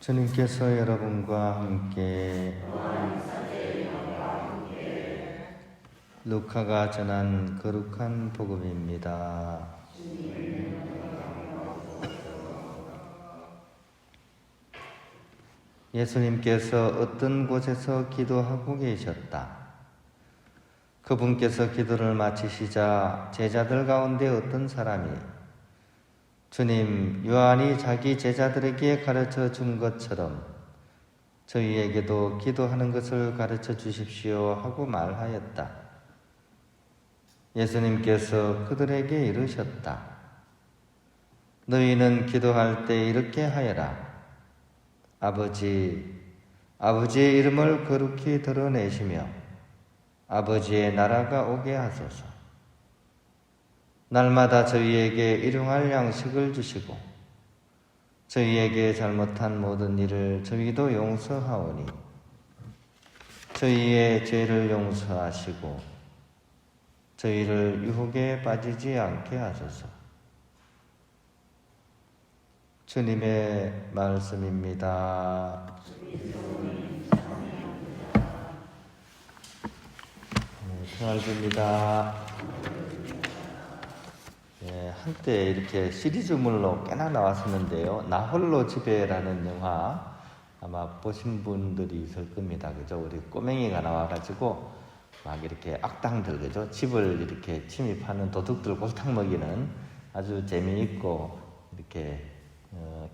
주님께서 여러분과 함께 루카가 전한 거룩한 복음입니다. 예수님께서 어떤 곳에서 기도하고 계셨다. 그분께서 기도를 마치시자 제자들 가운데 어떤 사람이 주님, 요한이 자기 제자들에게 가르쳐 준 것처럼 저희에게도 기도하는 것을 가르쳐 주십시오 하고 말하였다. 예수님께서 그들에게 이르셨다. 너희는 기도할 때 이렇게 하여라. 아버지의 이름을 거룩히 드러내시며 아버지의 나라가 오게 하소서. 날마다 저희에게 일용할 양식을 주시고 저희에게 잘못한 모든 일을 저희도 용서하오니 저희의 죄를 용서하시고 저희를 유혹에 빠지지 않게 하소서. 주님의 말씀입니다. 평안을 빕니다. 한때 이렇게 시리즈물로 꽤나 나왔었는데요. 나 홀로 집에라는 영화 아마 보신 분들이 있을 겁니다. 그죠? 우리 꼬맹이가 나와가지고 막 이렇게 악당들, 그죠? 집을 이렇게 침입하는 도둑들 골탕 먹이는 아주 재미있고 이렇게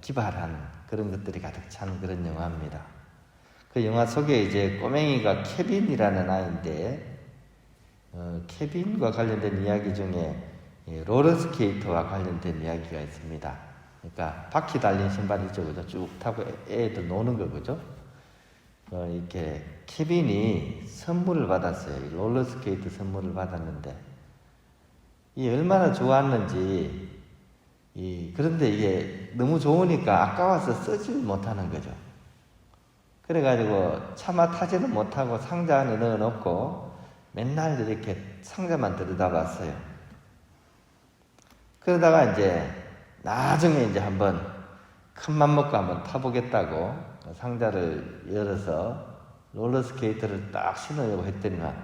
기발한 그런 것들이 가득 찬 그런 영화입니다. 그 영화 속에 이제 꼬맹이가 케빈이라는 아이인데 케빈과 관련된 이야기 중에 롤러스케이터와 관련된 이야기가 있습니다. 그러니까 바퀴 달린 신발이죠, 그죠? 쭉 타고 애들 노는 거, 그죠? 이렇게 케빈이 선물을 받았어요. 롤러스케이트 선물을 받았는데 이 얼마나 좋았는지 그런데 이게 너무 좋으니까 아까워서 쓰지 못하는 거죠. 그래가지고 차마 타지는 못하고 상자 안에 넣어놓고 맨날 이렇게 상자만 들여다봤어요. 그러다가 이제 나중에 이제 한번 큰맘 먹고 한번 타보겠다고 상자를 열어서 롤러스케이트를 딱 신으려고 했더니만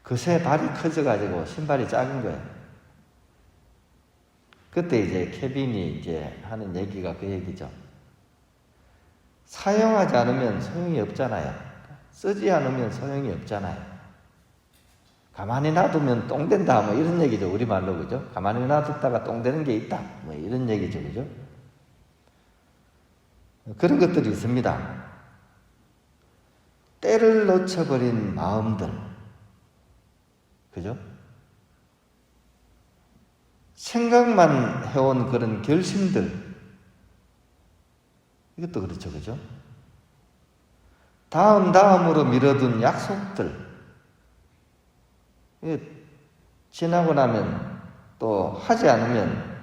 그새 발이 커져가지고 신발이 작은 거예요. 그때 이제 케빈이 이제 하는 얘기가 그 얘기죠. 사용하지 않으면 소용이 없잖아요. 쓰지 않으면 소용이 없잖아요. 가만히 놔두면 똥 된다, 뭐 이런 얘기죠. 우리말로, 그죠? 가만히 놔뒀다가 똥 되는 게 있다, 뭐 이런 얘기죠. 그죠? 그런 것들이 있습니다. 때를 놓쳐버린 마음들, 그죠? 생각만 해온 그런 결심들, 이것도 그렇죠. 그죠? 다음으로 미뤄둔 약속들, 지나고 나면 또 하지 않으면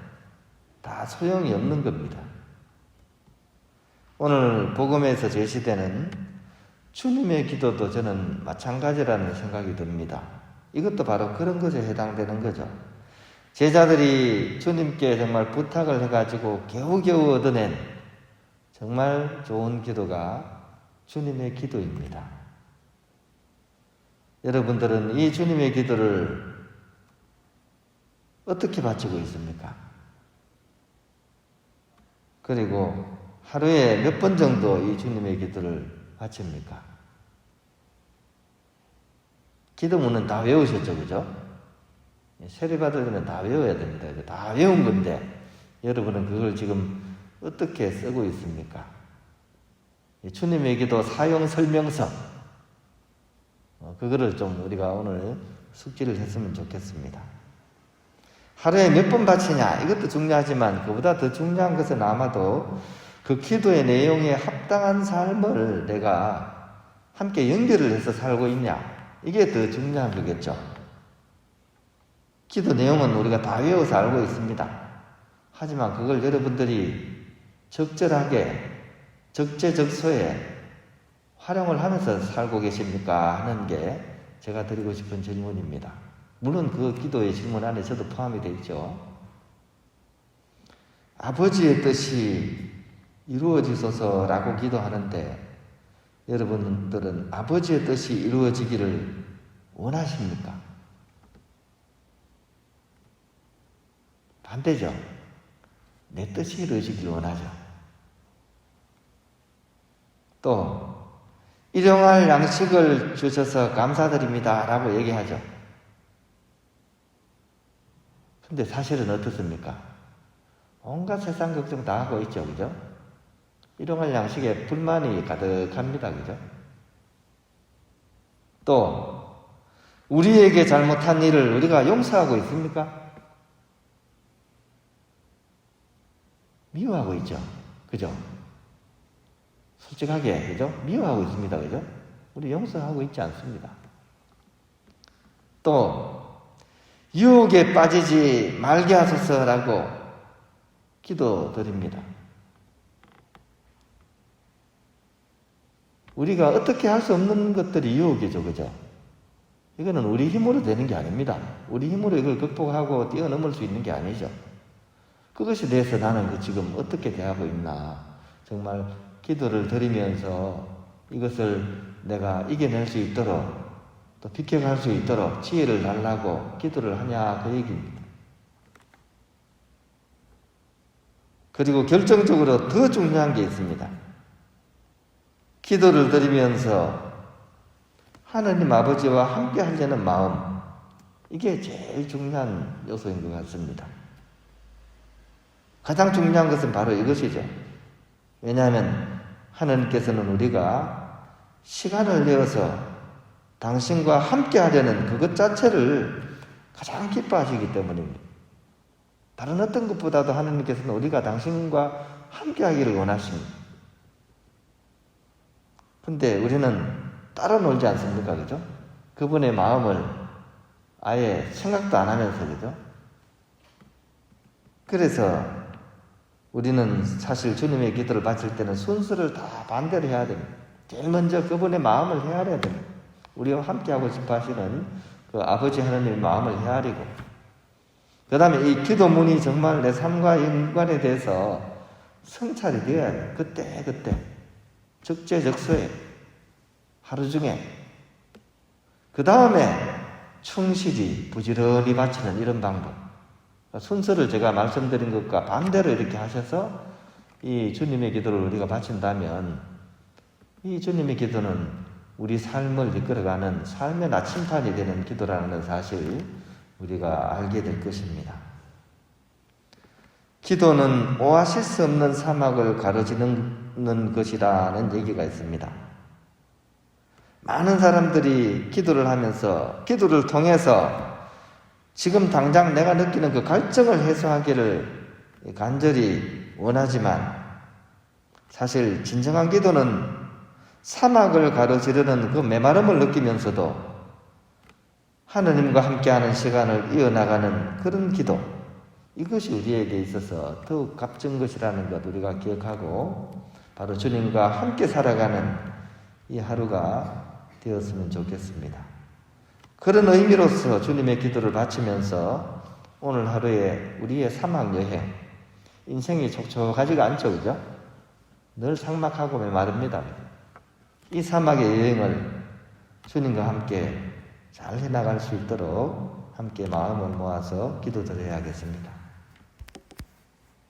다 소용이 없는 겁니다. 오늘 복음에서 제시되는 주님의 기도도 저는 마찬가지라는 생각이 듭니다. 이것도 바로 그런 것에 해당되는 거죠. 제자들이 주님께 정말 부탁을 해가지고 겨우겨우 얻어낸 정말 좋은 기도가 주님의 기도입니다. 여러분들은 이 주님의 기도를 어떻게 바치고 있습니까? 그리고 하루에 몇 번 정도 이 주님의 기도를 바칩니까? 기도문은 다 외우셨죠, 그죠? 세례받을 때는 다 외워야 됩니다. 다 외운 건데 여러분은 그걸 지금 어떻게 쓰고 있습니까? 주님의 기도 사용 설명서, 그거를 좀 우리가 오늘 숙지를 했으면 좋겠습니다. 하루에 몇 번 바치냐, 이것도 중요하지만 그보다 더 중요한 것은 아마도 그 기도의 내용에 합당한 삶을 내가 함께 연결을 해서 살고 있냐, 이게 더 중요한 거겠죠. 기도 내용은 우리가 다 외워서 알고 있습니다. 하지만 그걸 여러분들이 적절하게 적재적소에 활용을 하면서 살고 계십니까? 하는 게 제가 드리고 싶은 질문입니다. 물론 그 기도의 질문 안에 저도 포함이 되어 있죠. 아버지의 뜻이 이루어지소서라고 기도하는데 여러분들은 아버지의 뜻이 이루어지기를 원하십니까? 반대죠. 내 뜻이 이루어지기를 원하죠. 또 일용할 양식을 주셔서 감사드립니다 라고 얘기하죠. 근데 사실은 어떻습니까? 온갖 세상 걱정 다 하고 있죠. 그죠? 일용할 양식에 불만이 가득합니다. 그죠? 또 우리에게 잘못한 일을 우리가 용서하고 있습니까? 미워하고 있죠. 그죠? 솔직하게, 그죠? 미워하고 있습니다. 그죠? 우리 용서하고 있지 않습니다. 또 유혹에 빠지지 말게 하소서라고 기도드립니다. 우리가 어떻게 할 수 없는 것들이 유혹이죠. 그죠? 이거는 우리 힘으로 되는 게 아닙니다. 우리 힘으로 이걸 극복하고 뛰어넘을 수 있는 게 아니죠. 그것에 대해서 나는 지금 어떻게 대하고 있나, 정말 기도를 드리면서 이것을 내가 이겨낼 수 있도록 또 비켜갈 수 있도록 지혜를 달라고 기도를 하냐, 그 얘기입니다. 그리고 결정적으로 더 중요한 게 있습니다. 기도를 드리면서 하나님 아버지와 함께 하려는 마음, 이게 제일 중요한 요소인 것 같습니다. 가장 중요한 것은 바로 이것이죠. 왜냐하면 하나님께서는 우리가 시간을 내어서 당신과 함께 하려는 그것 자체를 가장 기뻐하시기 때문입니다. 다른 어떤 것보다도 하나님께서는 우리가 당신과 함께 하기를 원하십니다. 근데 우리는 따로 놀지 않습니까? 그죠? 그분의 마음을 아예 생각도 안 하면서, 그죠? 그래서 우리는 사실 주님의 기도를 바칠 때는 순서를 다 반대로 해야 됩니다. 제일 먼저 그분의 마음을 헤아려야 됩니다. 우리와 함께 하고 싶어 하시는 그 아버지 하나님의 마음을 헤아리고, 그 다음에 이 기도문이 정말 내 삶과 연관에 대해서 성찰이 되어야 돼요. 그때 적재적소에 하루 중에. 그 다음에 충실히 부지런히 바치는 이런 방법. 순서를 제가 말씀드린 것과 반대로 이렇게 하셔서 이 주님의 기도를 우리가 바친다면 이 주님의 기도는 우리 삶을 이끌어가는 삶의 나침판이 되는 기도라는 사실 우리가 알게 될 것입니다. 기도는 오아시스 없는 사막을 가로지르는 것이라는 얘기가 있습니다. 많은 사람들이 기도를 하면서 기도를 통해서 지금 당장 내가 느끼는 그 갈증을 해소하기를 간절히 원하지만 사실 진정한 기도는 사막을 가로지르는 그 메마름을 느끼면서도 하느님과 함께하는 시간을 이어나가는 그런 기도, 이것이 우리에게 있어서 더욱 값진 것이라는 것 우리가 기억하고 바로 주님과 함께 살아가는 이 하루가 되었으면 좋겠습니다. 그런 의미로서 주님의 기도를 바치면서 오늘 하루에 우리의 사막 여행, 인생이 촉촉하지가 않죠, 그죠? 늘 삭막하고 메마릅니다. 이 사막의 여행을 주님과 함께 잘 해나갈 수 있도록 함께 마음을 모아서 기도드려야겠습니다.